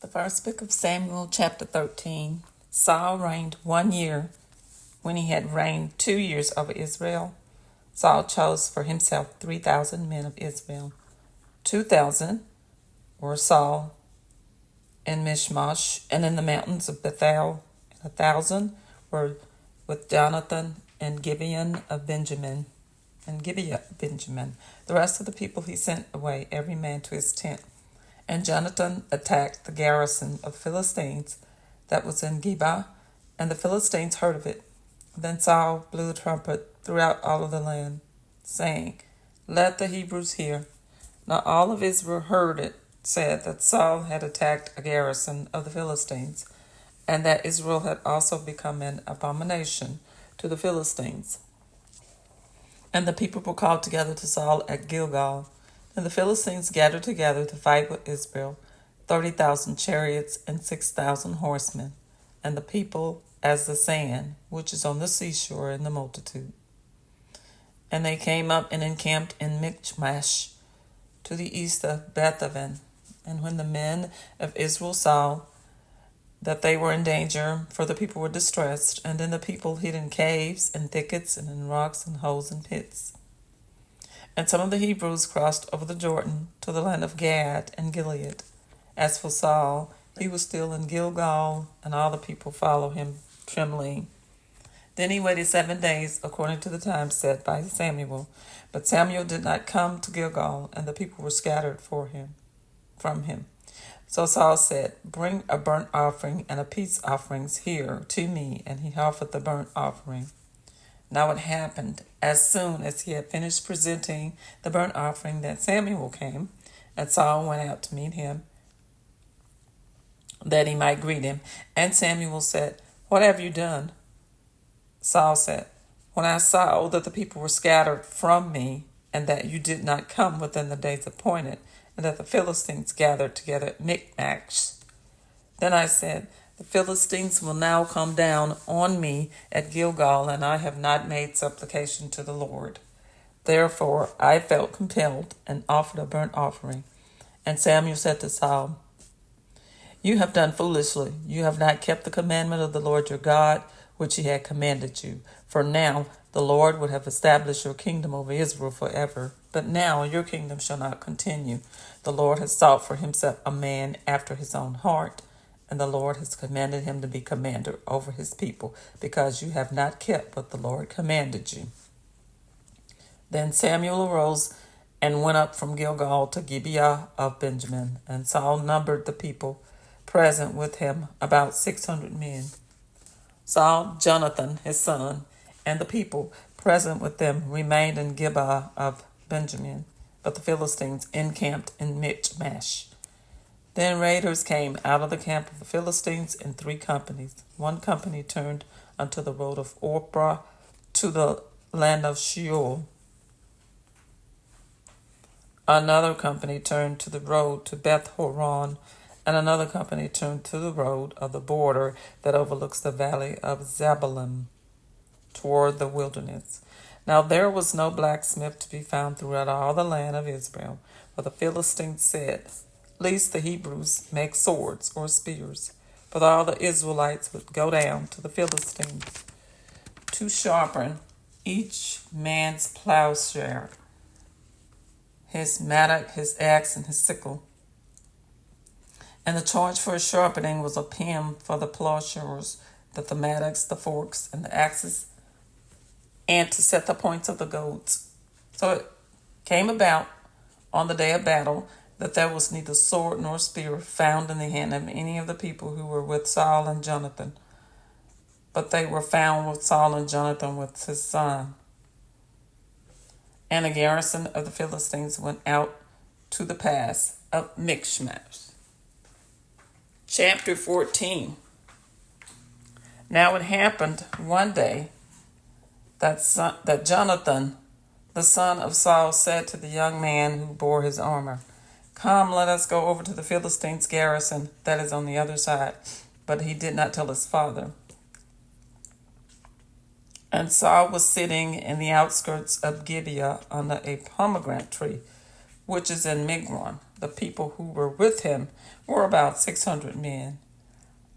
The first book of Samuel, chapter 13. Saul reigned 1 year. When he had reigned 2 years over Israel, Saul chose for himself 3,000 men of Israel. 2,000 were Saul in Michmash and in the mountains of Bethel, and 1,000 were with Jonathan and Gibeah of Benjamin. The rest of the people he sent away, every man to his tent. And Jonathan attacked the garrison of Philistines that was in Geba, and the Philistines heard of it. Then Saul blew the trumpet throughout all of the land, saying, "Let the Hebrews hear." Now all of Israel heard it said that Saul had attacked a garrison of the Philistines, and that Israel had also become an abomination to the Philistines. And the people were called together to Saul at Gilgal. And the Philistines gathered together to fight with Israel, 30,000 chariots and 6,000 horsemen, and the people as the sand, which is on the seashore in the multitude. And they came up and encamped in Michmash, to the east of Bethaven. And when the men of Israel saw that they were in danger, for the people were distressed, and then the people hid in caves and thickets and in rocks and holes and pits. And some of the Hebrews crossed over the Jordan to the land of Gad and Gilead. As for Saul, he was still in Gilgal, and all the people followed him trembling. Then he waited 7 days, according to the time set by Samuel. But Samuel did not come to Gilgal, and the people were scattered from him. So Saul said, "Bring a burnt offering and a peace offerings here to me." And he offered the burnt offering. Now it happened, as soon as he had finished presenting the burnt offering, that Samuel came, and Saul went out to meet him, that he might greet him. And Samuel said, "What have you done?" Saul said, "When I saw that the people were scattered from me, and that you did not come within the days appointed, and that the Philistines gathered together at Michmash, then I said, the Philistines will now come down on me at Gilgal, and I have not made supplication to the Lord. Therefore I felt compelled and offered a burnt offering." And Samuel said to Saul, "You have done foolishly. You have not kept the commandment of the Lord your God, which he had commanded you. For now the Lord would have established your kingdom over Israel forever. But now your kingdom shall not continue. The Lord has sought for himself a man after his own heart, and the Lord has commanded him to be commander over his people, because you have not kept what the Lord commanded you." Then Samuel arose and went up from Gilgal to Gibeah of Benjamin, and Saul numbered the people present with him about 600 men. Saul, Jonathan, his son, and the people present with them remained in Gibeah of Benjamin, but the Philistines encamped in Michmash. Then raiders came out of the camp of the Philistines in 3 companies. One company turned unto the road of Ophrah to the land of Sheol. Another company turned to the road to Beth Horon, and another company turned to the road of the border that overlooks the valley of Zebulun toward the wilderness. Now there was no blacksmith to be found throughout all the land of Israel, for the Philistines said, "Lest the Hebrews make swords or spears." But all the Israelites would go down to the Philistines to sharpen each man's plowshare, his mattock, his axe, and his sickle. And the charge for sharpening was a pim for the plowshares, the mattocks, the forks, and the axes, and to set the points of the goads. So it came about on the day of battle that there was neither sword nor spear found in the hand of any of the people who were with Saul and Jonathan, but they were found with Saul and Jonathan with his son. And the garrison of the Philistines went out to the pass of Michmash. Chapter 14. Now it happened one day that Jonathan, the son of Saul, said to the young man who bore his armor, "Come, let us go over to the Philistines' garrison that is on the other side." But he did not tell his father. And Saul was sitting in the outskirts of Gibeah under a pomegranate tree, which is in Migron. The people who were with him were about 600 men.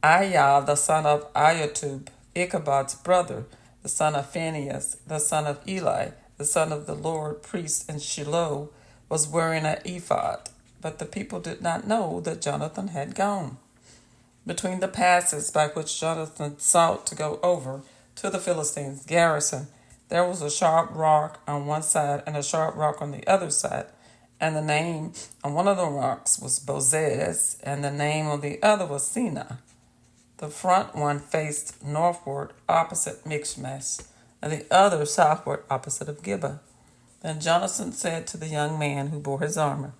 Aiah, the son of Ahitub, Ichabod's brother, the son of Phinehas, the son of Eli, the son of the Lord priest in Shiloh, was wearing an ephod. But the people did not know that Jonathan had gone. Between the passes by which Jonathan sought to go over to the Philistines' garrison, there was a sharp rock on one side and a sharp rock on the other side, and the name on one of the rocks was Bozez, and the name on the other was Sina. The front one faced northward opposite Michmash, and the other southward opposite of Gibeah. Then Jonathan said to the young man who bore his armor,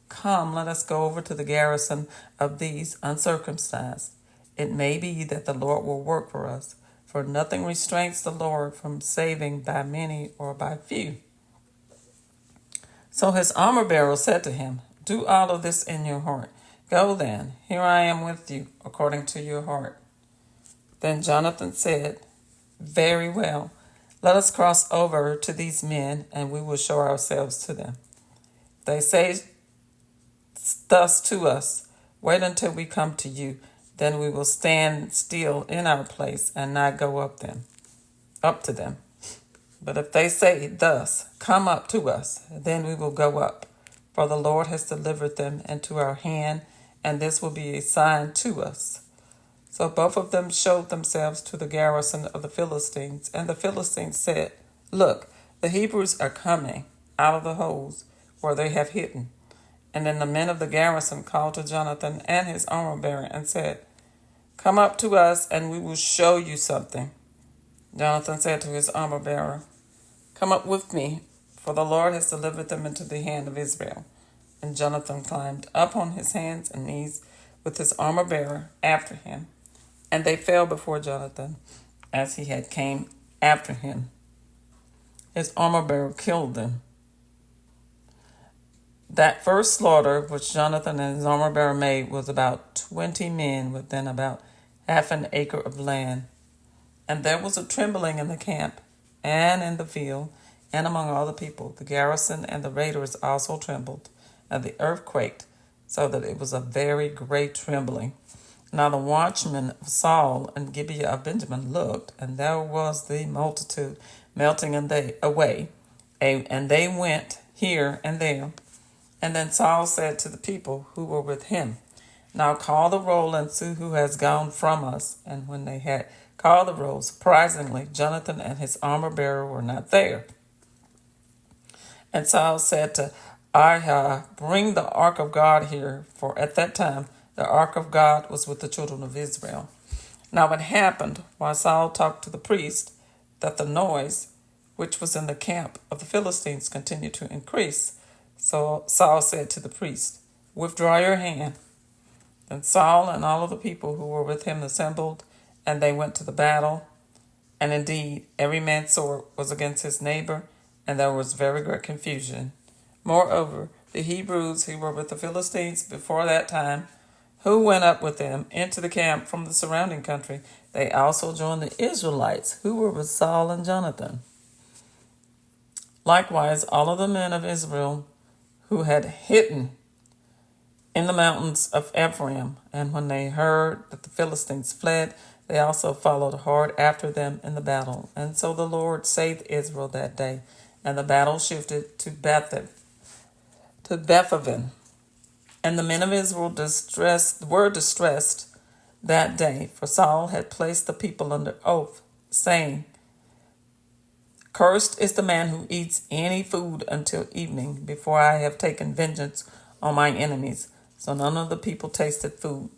"Come, let us go over to the garrison of these uncircumcised. It may be that the Lord will work for us, for nothing restrains the Lord from saving by many or by few." So his armor-bearer said to him, "Do all of this in your heart. Go then, here I am with you, according to your heart." Then Jonathan said, "Very well. Let us cross over to these men, and we will show ourselves to them. If they say thus to us, 'Wait until we come to you,' then we will stand still in our place and not go up to them. But if they say thus, 'Come up to us,' then we will go up, for the Lord has delivered them into our hand, and this will be a sign to us." So both of them showed themselves to the garrison of the Philistines, and the Philistines said, "Look, the Hebrews are coming out of the holes where they have hidden." And then the men of the garrison called to Jonathan and his armor-bearer and said, "Come up to us, and we will show you something." Jonathan said to his armor-bearer, "Come up with me, for the Lord has delivered them into the hand of Israel." And Jonathan climbed up on his hands and knees with his armor-bearer after him. And they fell before Jonathan as he had came after him. His armor-bearer killed them. That first slaughter which Jonathan and his armor-bearer made was about 20 men within about half an acre of land. And there was a trembling in the camp and in the field and among all the people. The garrison and the raiders also trembled, and the earth quaked, so that it was a very great trembling. Now the watchmen of Saul and Gibeah of Benjamin looked, and there was the multitude melting away, and they went here and there. And then Saul said to the people who were with him, "Now call the roll and see who has gone from us." And when they had called the roll, surprisingly, Jonathan and his armor-bearer were not there. And Saul said to Ahijah, "Bring the ark of God here," for at that time the ark of God was with the children of Israel. Now it happened, while Saul talked to the priest, that the noise which was in the camp of the Philistines continued to increase. So Saul said to the priest, "Withdraw your hand." Then Saul and all of the people who were with him assembled, and they went to the battle. And indeed, every man's sword was against his neighbor, and there was very great confusion. Moreover, the Hebrews who were with the Philistines before that time, who went up with them into the camp from the surrounding country, they also joined the Israelites who were with Saul and Jonathan. Likewise, all of the men of Israel who had hidden in the mountains of Ephraim, and when they heard that the Philistines fled, they also followed hard after them in the battle. And so the Lord saved Israel that day, and the battle shifted to Bethaven. And the men of Israel were distressed that day, for Saul had placed the people under oath, saying, "Cursed is the man who eats any food until evening, before I have taken vengeance on my enemies." So none of the people tasted food.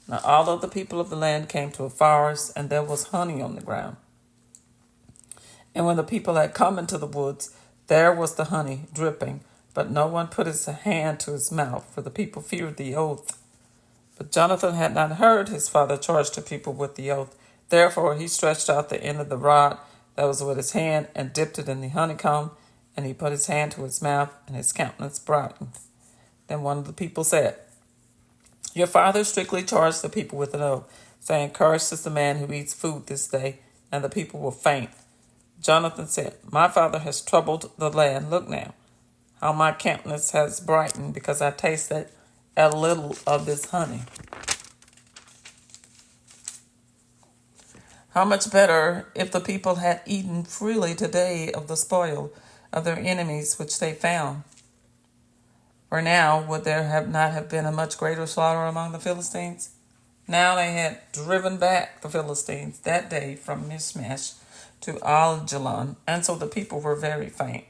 Now all of the people of the land came to a forest, and there was honey on the ground. And when the people had come into the woods, there was the honey dripping, but no one put his hand to his mouth, for the people feared the oath. But Jonathan had not heard his father charge the people with the oath. Therefore he stretched out the end of the rod that was with his hand, and dipped it in the honeycomb, and he put his hand to his mouth, and his countenance brightened. Then one of the people said, "Your father strictly charged the people with an oath, saying, 'Cursed is the man who eats food this day,' and the people will faint." Jonathan said, "My father has troubled the land. Look now, how my countenance has brightened because I tasted a little of this honey. How much better if the people had eaten freely today of the spoil of their enemies which they found. For now would there not have been a much greater slaughter among the Philistines? Now they had driven back the Philistines that day from Michmash to Aijalon, and so the people were very faint.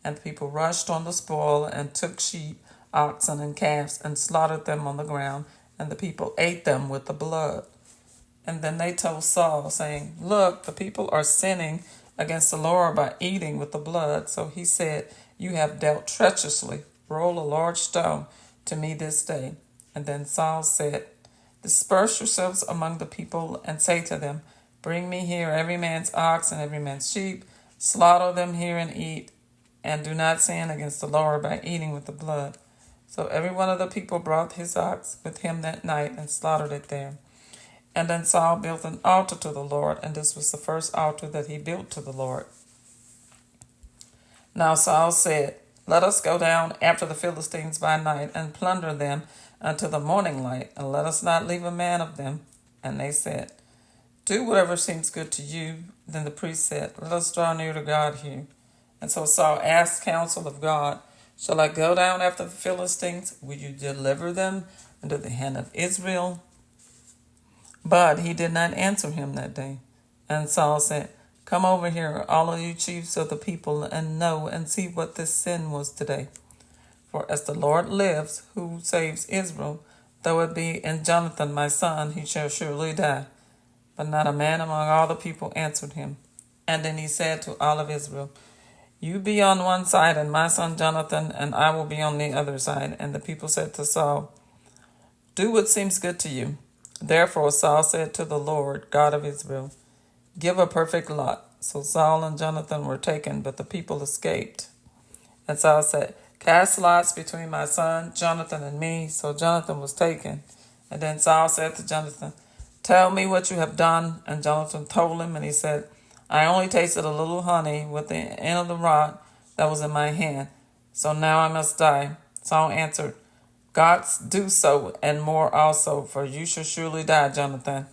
And the people rushed on the spoil and took sheep, oxen, and calves, and slaughtered them on the ground, and the people ate them with the blood. And then they told Saul, saying, Look, the people are sinning against the Lord by eating with the blood. So he said, You have dealt treacherously. Roll a large stone to me this day. And then Saul said, Disperse yourselves among the people, and say to them, Bring me here every man's ox and every man's sheep. Slaughter them here and eat, and do not sin against the Lord by eating with the blood. So every one of the people brought his ox with him that night and slaughtered it there. And then Saul built an altar to the Lord, and this was the first altar that he built to the Lord. Now Saul said, Let us go down after the Philistines by night, and plunder them until the morning light, and let us not leave a man of them. And they said, Do whatever seems good to you. Then the priest said, Let us draw near to God here. And so Saul asked counsel of God, Shall I go down after the Philistines? Will you deliver them into the hand of Israel? But he did not answer him that day. And Saul said, Come over here, all of you chiefs of the people, and know and see what this sin was today. For as the Lord lives, who saves Israel, though it be in Jonathan my son, he shall surely die. But not a man among all the people answered him. And then he said to all of Israel, You be on one side, and my son Jonathan, and I will be on the other side. And the people said to Saul, Do what seems good to you. Therefore Saul said to the Lord, God of Israel, Give a perfect lot. So Saul and Jonathan were taken, but the people escaped. And Saul said, Cast lots between my son Jonathan and me. So Jonathan was taken. And then Saul said to Jonathan, Tell me what you have done. And Jonathan told him, and he said, I only tasted a little honey with the end of the rod that was in my hand. So now I must die. Saul answered, Gods do so, and more also, for you shall surely die, Jonathan.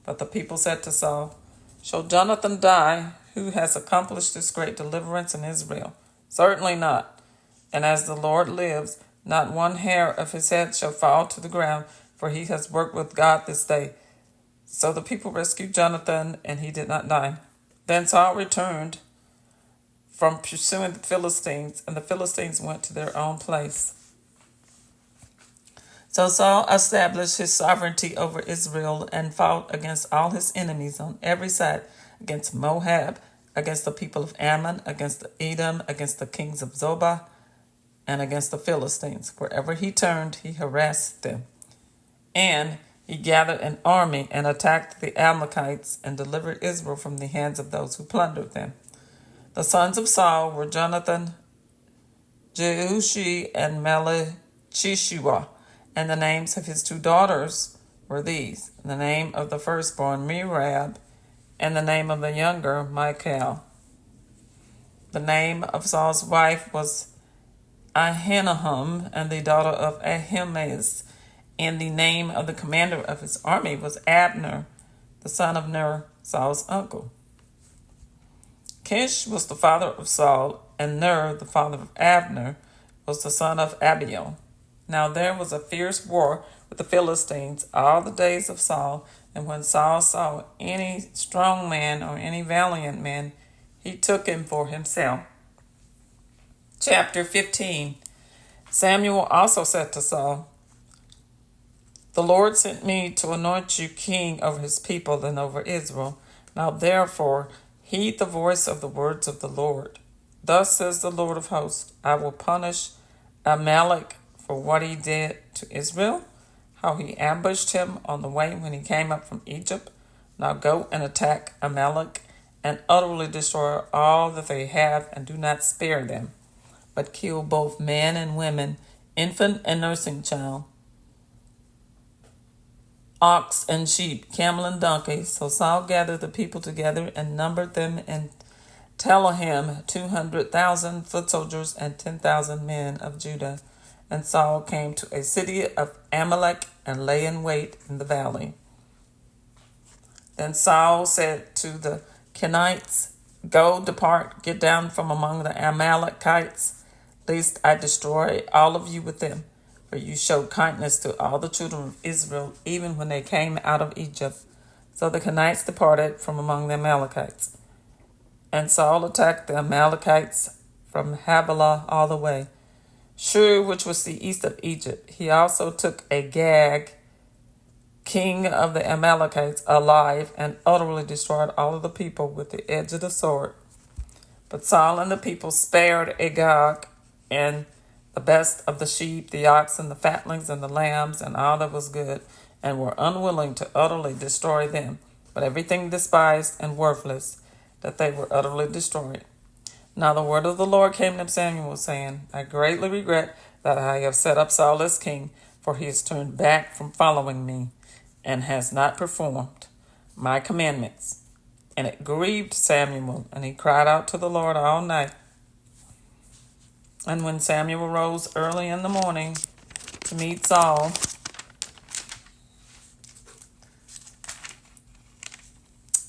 But the people said to Saul, Shall Jonathan die, who has accomplished this great deliverance in Israel? Certainly not. And as the Lord lives, not one hair of his head shall fall to the ground, for he has worked with God this day. So the people rescued Jonathan, and he did not die. Then Saul returned from pursuing the Philistines, and the Philistines went to their own place. So Saul established his sovereignty over Israel and fought against all his enemies on every side, against Moab, against the people of Ammon, against Edom, against the kings of Zobah, and against the Philistines. Wherever he turned, he harassed them. And he gathered an army and attacked the Amalekites and delivered Israel from the hands of those who plundered them. The sons of Saul were Jonathan, Jeushi, and Melchishua. And the names of his two daughters were these, the name of the firstborn Merab, and the name of the younger Michal. The name of Saul's wife was Ahinoam, and the daughter of Ahimaaz. And the name of the commander of his army was Abner, the son of Ner, Saul's uncle. Kish was the father of Saul, and Ner, the father of Abner, was the son of Abiel. Now there was a fierce war with the Philistines all the days of Saul, and when Saul saw any strong man or any valiant man, he took him for himself. Chapter 15. Samuel also said to Saul, The Lord sent me to anoint you king over his people and over Israel. Now therefore heed the voice of the words of the Lord. Thus says the Lord of hosts, I will punish Amalek for what he did to Israel, how he ambushed him on the way when he came up from Egypt. Now go and attack Amalek and utterly destroy all that they have, and do not spare them, but kill both men and women, infant and nursing child, ox and sheep, camel and donkey. So Saul gathered the people together and numbered them, and Telahim 200,000 foot soldiers and 10,000 men of Judah. And Saul came to a city of Amalek and lay in wait in the valley. Then Saul said to the Kenites, Go, depart, get down from among the Amalekites, lest I destroy all of you with them. For you showed kindness to all the children of Israel, even when they came out of Egypt. So the Kenites departed from among the Amalekites. And Saul attacked the Amalekites from Havilah all the way, Shur, which was the east of Egypt. He also took Agag, king of the Amalekites, alive, and utterly destroyed all of the people with the edge of the sword. But Saul and the people spared Agag and the best of the sheep, the oxen, the fatlings, and the lambs, and all that was good, and were unwilling to utterly destroy them, but everything despised and worthless, that they were utterly destroyed. Now the word of the Lord came to Samuel, saying, I greatly regret that I have set up Saul as king, for he has turned back from following me, and has not performed my commandments. And it grieved Samuel, and he cried out to the Lord all night. And when Samuel rose early in the morning to meet Saul,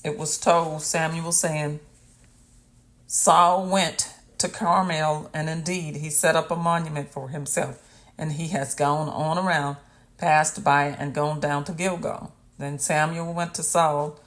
it was told Samuel, saying, Saul went to Carmel, and indeed he set up a monument for himself, and he has gone on around, passed by, and gone down to Gilgal. Then Samuel went to Saul,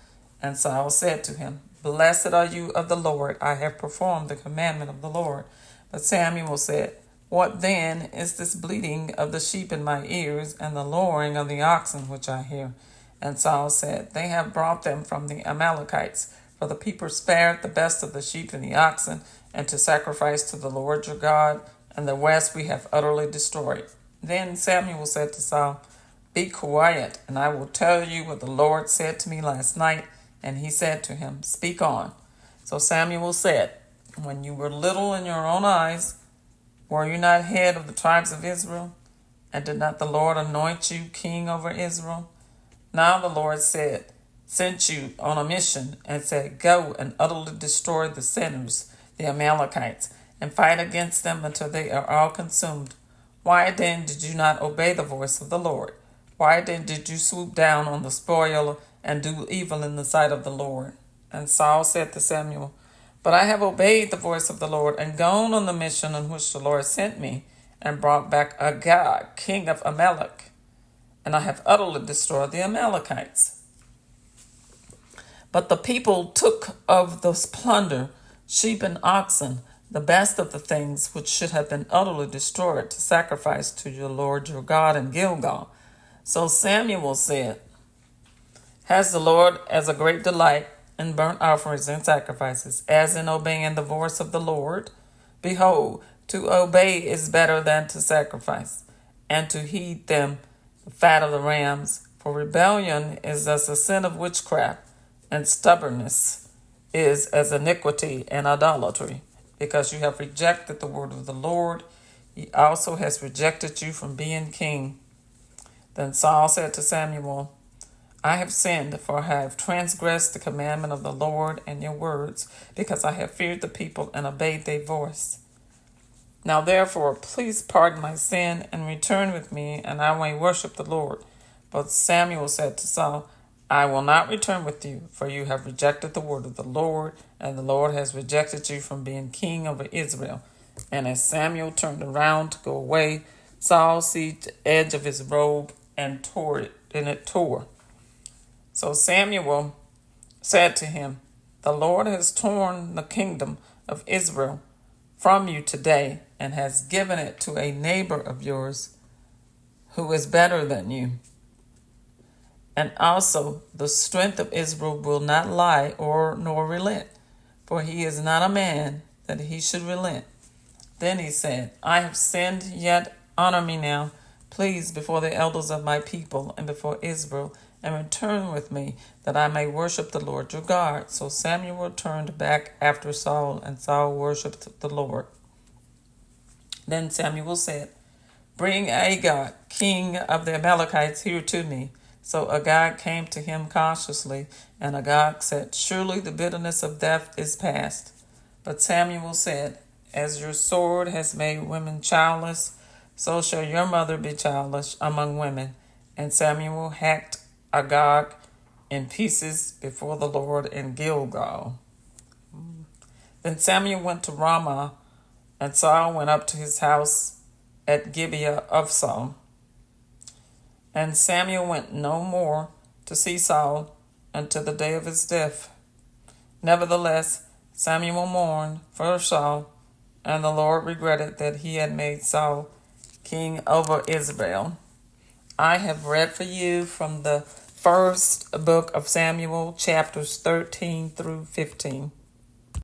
and Saul said to him, Blessed are you of the Lord, I have performed the commandment of the Lord. But Samuel said, What then is this bleating of the sheep in my ears, and the lowing of the oxen which I hear? And Saul said, They have brought them from the Amalekites, for the people spared the best of the sheep and the oxen, and to sacrifice to the Lord your God, and the rest we have utterly destroyed. Then Samuel said to Saul, Be quiet, and I will tell you what the Lord said to me last night. And he said to him, Speak on. So Samuel said, When you were little in your own eyes, were you not head of the tribes of Israel? And did not the Lord anoint you king over Israel? Now the Lord sent you on a mission, and said, Go and utterly destroy the sinners, the Amalekites, and fight against them until they are all consumed. Why then did you not obey the voice of the Lord? Why then did you swoop down on the spoil and do evil in the sight of the Lord? And Saul said to Samuel, But I have obeyed the voice of the Lord, and gone on the mission on which the Lord sent me, and brought back Agag, king of Amalek, and I have utterly destroyed the Amalekites. But the people took of the plunder, sheep and oxen, the best of the things which should have been utterly destroyed, to sacrifice to your Lord your God in Gilgal. So Samuel said, Has the Lord as a great delight in burnt offerings and sacrifices, as in obeying the voice of the Lord? Behold, to obey is better than to sacrifice, and to heed them the fat of the rams. For rebellion is as a sin of witchcraft, and stubbornness is as iniquity and idolatry. Because you have rejected the word of the Lord, he also has rejected you from being king. Then Saul said to Samuel, I have sinned, for I have transgressed the commandment of the Lord and your words, because I have feared the people and obeyed their voice. Now therefore, please pardon my sin and return with me, and I may worship the Lord. But Samuel said to Saul, I will not return with you, for you have rejected the word of the Lord, and the Lord has rejected you from being king over Israel. And as Samuel turned around to go away, Saul seized the edge of his robe and tore it, and it tore. So Samuel said to him, The Lord has torn the kingdom of Israel from you today, and has given it to a neighbor of yours who is better than you. And also the strength of Israel will not lie nor relent, for he is not a man that he should relent. Then he said, I have sinned, yet honor me now, please, before the elders of my people and before Israel, and return with me, that I may worship the Lord your God. So Samuel returned back after Saul, and Saul worshipped the Lord. Then Samuel said, Bring Agag, king of the Amalekites, here to me. So Agag came to him cautiously, and Agag said, Surely the bitterness of death is past. But Samuel said, "As your sword has made women childless, so shall your mother be childless among women." And Samuel hacked Agag in pieces before the Lord in Gilgal. Then Samuel went to Ramah, and Saul went up to his house at Gibeah of Saul. And Samuel went no more to see Saul until the day of his death. Nevertheless, Samuel mourned for Saul, and the Lord regretted that he had made Saul king over Israel. I have read for you from the first book of Samuel, chapters 13 through 15.